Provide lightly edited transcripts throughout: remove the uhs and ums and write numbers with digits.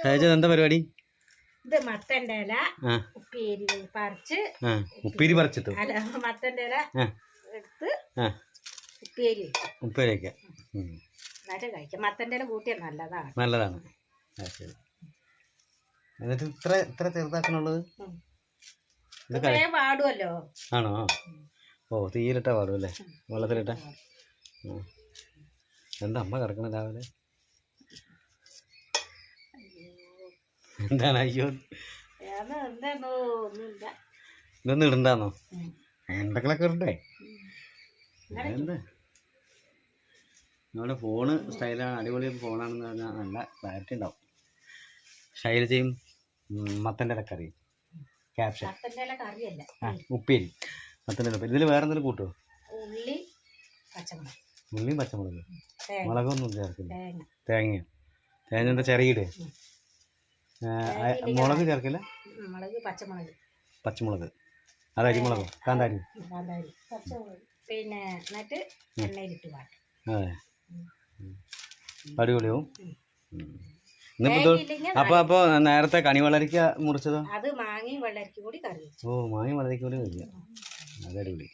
എന്താ പരിപാടി? ഇത് മത്തന്റെ ഇല ഉപ്പേരി പറിച്ച് ഉപ്പേരി പറിച്ചിട്ടു മത്തന്റെ ഇല എടുത്ത് ഉപ്പേരി ഉപ്പേരിയൊക്കെ എന്നിട്ട് കഴിക്കാം. മത്തന്റെ ഇല കൂട്ടിയാൽ നല്ലതാണ്. നല്ലതാണ്. ശരി. എന്നിട്ട് ഇത്ര ചെറുതാക്കണുള്ളത് പാടുമല്ലോ. ആണോ? ഓ, തീയിലിട്ട പാടും അല്ലേ? വെള്ളത്തിലിട്ട. എന്താ അമ്മ കിടക്കണ രാവിലെ? എന്താണ്? അയ്യോ, ഇതൊന്നും ഇടണ്ടാന്നോ? എന്തൊക്കെ ഇടണ്ടേ? എന്താ നമ്മുടെ ഫോണ് സ്റ്റൈലാണ്, അടിപൊളി ഫോണാണെന്ന് പറഞ്ഞാൽ നല്ല ക്ലാരിറ്റി ഉണ്ടാവും. ശൈലജയും മത്തൻ്റെ ഇല കറി ക്യാപ്ഷൻ ഉപ്പേരി മത്തൻ്റെ ഉപ്പേരി. ഇതിൽ വേറെ എന്തെങ്കിലും കൂട്ടുമോ? ഉള്ളിയും പച്ചമുളക്, മുളകൊന്നും ചേർക്കില്ല. തേങ്ങയോ? തേങ്ങ എന്താ ചെറിയിട്? മുളക് ചേർക്കില്ല? പച്ചമുളക് അത് അരിമുളകോ? കാന്താരി? പിന്നെ എന്നിട്ട് എണ്ണയിലിട്ട് വാട്ടും. അതെ, അടിപൊളിയാവും. അപ്പൊ നേരത്തെ കണി വളരിക്ക മുറിച്ചതോ? അത് മാങ്ങയും വെള്ളരിക്കും കൂടി കറി. ഓ, മാങ്ങയും വെള്ളരിക്കും കൂടി കഴിക്കുക. അത് അടിപൊളി.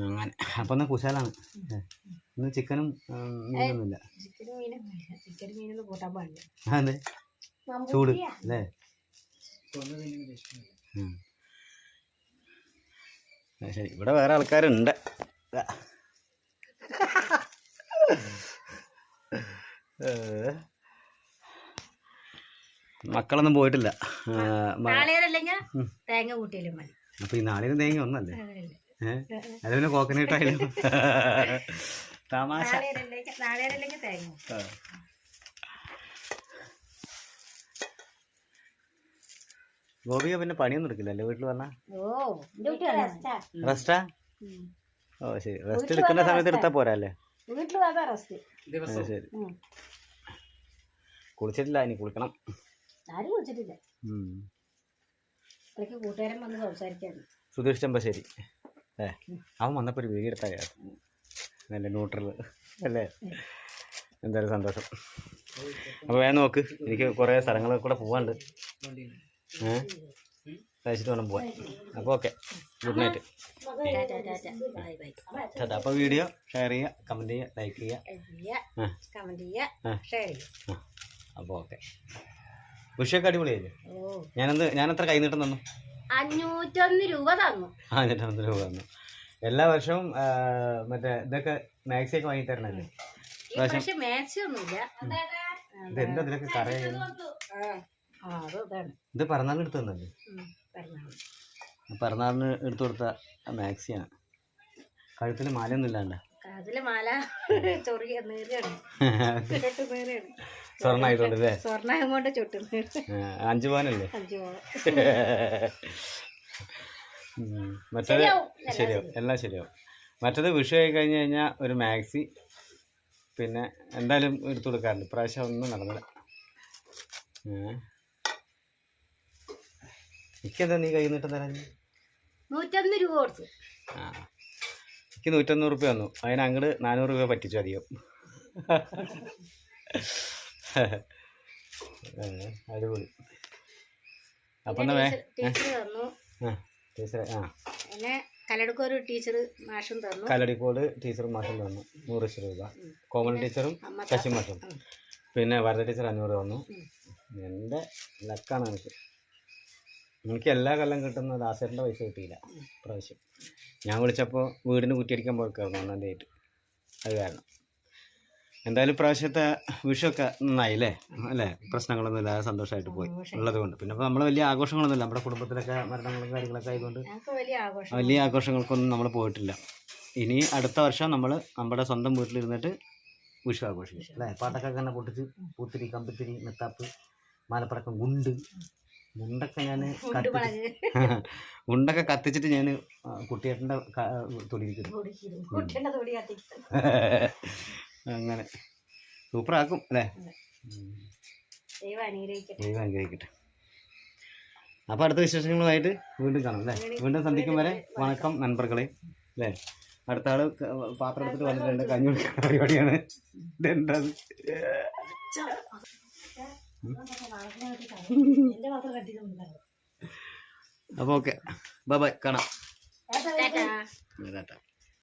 അങ്ങനെ അപ്പൊ എന്നാ കുശാലാണ്. ഇന്ന് ചിക്കനും മീനൊന്നുമില്ല. ചിക്കനും മീനൊന്നും കൂട്ടാൻ പാടില്ല. അതെ, ചൂട് അല്ലേ? ശരി, ഇവിടെ വേറെ ആൾക്കാരുണ്ട്. മക്കളൊന്നും പോയിട്ടില്ല. തേങ്ങ കൂട്ടിയാലും മതി. അപ്പൊ ഈ നാളിനും തേങ്ങ ഒന്നല്ലേ? അത് പിന്നെ കോക്കനട്ട് ആയാലും തമാശ. ഗോപിക പിന്നെ പണിയൊന്നും എടുക്കില്ലല്ലേ വീട്ടിൽ പറഞ്ഞാ? റെസ്റ്റാ? ഓ ശരി, റെസ്റ്റ് എടുക്കുന്ന സമയത്ത് എടുത്താ പോരല്ലേ? ശരി. കുളിച്ചിട്ടില്ല, ഇനി കുളിക്കണം. സുധീഷ് ചെമ്പശ്ശേരി അവൻ വന്നപ്പോൾ ഒരു വീഡിയോ എടുത്താൽ നല്ല ന്യൂട്രൽ അല്ലേ? എന്തായാലും സന്തോഷം. അപ്പോൾ വേഗം നോക്ക്, എനിക്ക് കുറേ സ്ഥലങ്ങളിൽ കൂടെ പോകാനുണ്ട്. കഴിച്ചിട്ട് വേണം പോവാൻ. അപ്പോൾ ഓക്കെ, ഗുഡ് നൈറ്റ്. അപ്പോൾ വീഡിയോ ഷെയർ ചെയ്യുക, കമൻറ്റ് ചെയ്യുക, ലൈക്ക് ചെയ്യുക. അപ്പോൾ ഓക്കെ. വിഷയൊക്കെ അടിപൊളിയായില്ലേ? ഞാൻ എത്ര കൈ നീട്ടം തന്നു? 501 രൂപ തന്നു. 501 രൂപ തന്നു. എല്ലാ വർഷവും മറ്റേ ഇതൊക്കെ മാക്സിയൊക്കെ വാങ്ങി തരണല്ലേ? ഇതെന്താ ഇതിലൊക്കെ കറയുന്നു? ഇത് പിറന്നാളിന് എടുത്തു തന്നല്ലേ? പിറന്നാളിന് എടുത്തു കൊടുത്ത മാക്സിയാണ്. കഴുത്തിൽ മാലയൊന്നും ഇല്ലാണ്ട. സ്വർണ്ണായതുകൊണ്ട് അല്ലേ? 5 പവനല്ലേ? മറ്റേത് ശരിയാവും, എല്ലാം ശരിയാവും. മറ്റേത് വിഷയമായി കഴിഞ്ഞ് കഴിഞ്ഞാൽ ഒരു മാക്സി പിന്നെ എന്തായാലും എടുത്തു കൊടുക്കാറുണ്ട്. ഇപ്രാവശ്യം ഒന്നും നടന്നില്ല. എനിക്കെന്താ നീ കൈ നീട്ടം തരാൻ? 101 രൂപ കൊടുത്തു. എനിക്ക് 101 രൂപ തന്നു. അതിന് അങ്ങോട്ട് 400 രൂപ പറ്റിച്ചു അധികം. അടിപൊളി. അപ്പം എന്നാ കല്ലടിക്കോട് ടീച്ചറും മാഷും തന്നു 100 രൂപ. കോമൺ ടീച്ചറും ശശി മാഷും. പിന്നെ വരദ ടീച്ചർ 500 തന്നു. എൻ്റെ ലക്കാണ് എനിക്ക് എല്ലാ കൊല്ലം കിട്ടുന്ന ദാസേട്ടൻ്റെ പൈസ കിട്ടിയില്ല പ്രാവശ്യം. ഞാൻ വിളിച്ചപ്പോൾ വീടിന് കുറ്റിയടിക്കാൻ പോയിക്കായിരുന്നു 1-ാം തീയതി. അത് കാരണം എന്തായാലും പ്രാവശ്യത്തെ വിഷുവൊക്കെ നന്നായില്ലേ? അല്ലേ? പ്രശ്നങ്ങളൊന്നും ഇല്ലാതെ സന്തോഷമായിട്ട് പോയി ഉള്ളത് കൊണ്ട്. പിന്നെ ഇപ്പോൾ നമ്മൾ വലിയ ആഘോഷങ്ങളൊന്നുമില്ല. നമ്മുടെ കുടുംബത്തിലൊക്കെ മരണങ്ങളും കാര്യങ്ങളൊക്കെ ആയതുകൊണ്ട് വലിയ ആഘോഷങ്ങൾക്കൊന്നും നമ്മൾ പോയിട്ടില്ല. ഇനി അടുത്ത വർഷം നമ്മൾ നമ്മുടെ സ്വന്തം വീട്ടിലിരുന്നിട്ട് വിഷു ആഘോഷിക്കും അല്ലേ? പാട്ടൊക്കെ തന്നെ പൊട്ടിച്ച് പൂത്തിരി, കമ്പിത്തിരി, മെത്താപ്പ്, മാലപ്പടക്കം, മുണ്ടൊക്കെ ഞാൻ മുണ്ടൊക്കെ കത്തിച്ചിട്ട് ഞാൻ കുട്ടിയേട്ടൻ്റെ തൊടിയിരിക്കുന്നു. അങ്ങനെ സൂപ്പറാക്കും അല്ലേ? ദൈവം അനുഗ്രഹിക്കട്ടെ. അപ്പോൾ അടുത്ത വിശേഷങ്ങളുമായിട്ട് വീണ്ടും കാണാം അല്ലേ? വീണ്ടും സന്ധിക്കും വരെ വണക്കം നண்பர்களே അല്ലേ? അടുത്ത ആൾ പാത്രം എടുത്തിട്ട് വന്നിട്ടുണ്ട്. കഞ്ഞി കുടിക്കുന്ന പരിപാടിയാണ്. ഇതെന്താ? എന്റെ മാത്രം കട്ടിക്കുന്നുണ്ടോ? അപ്പോൾ ഓക്കെ, ബൈ ബൈ, കാണാം. ടാറ്റാ. ടാറ്റ.